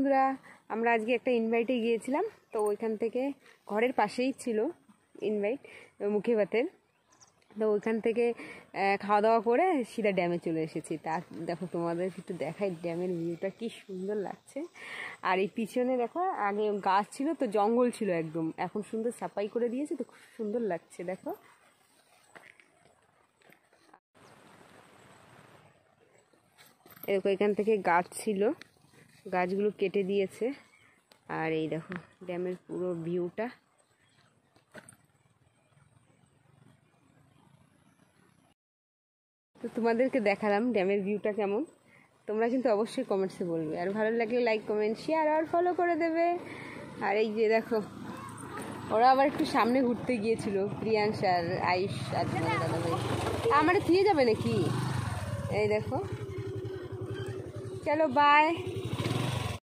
বন্ধুরা, আমরা আজকে একটা ইনভাইটে গিয়েছিলাম। তো ওইখান থেকে ঘরের পাশেই ছিল ইনভাইট, মুখে ভাতের। তো ওইখান থেকে খাওয়া দাওয়া করে সিধা ড্যামে চলে এসেছি। তা দেখো তোমাদের একটু দেখাই ড্যামের ভিউটা কি সুন্দর লাগছে। আর এই পিছনে দেখো, আগে গাছ ছিল তো জঙ্গল ছিল একদম, এখন সুন্দর সাফাই করে দিয়েছে, তো খুব সুন্দর লাগছে। দেখো এরকম এখান থেকে গাছ ছিল, গাছগুলো কেটে দিয়েছে। আর এই দেখো ড্যামের পুরো ভিউটা। তো তোমাদেরকে দেখালাম ড্যামের ভিউটা কেমন। তোমরা কিন্তু অবশ্যই কমেন্টসে বলবে, আর ভালো লাগলে লাইক কমেন্ট শেয়ার আর ফলো করে দেবে। আর এই যে দেখো, ওরা আবার একটু সামনে ঘুরতে গিয়েছিল, প্রিয়াংশ আর আয়ুষ আর দাদাভাই। আমার থিয়ে যাবে নাকি? এই দেখো, চলো বাই।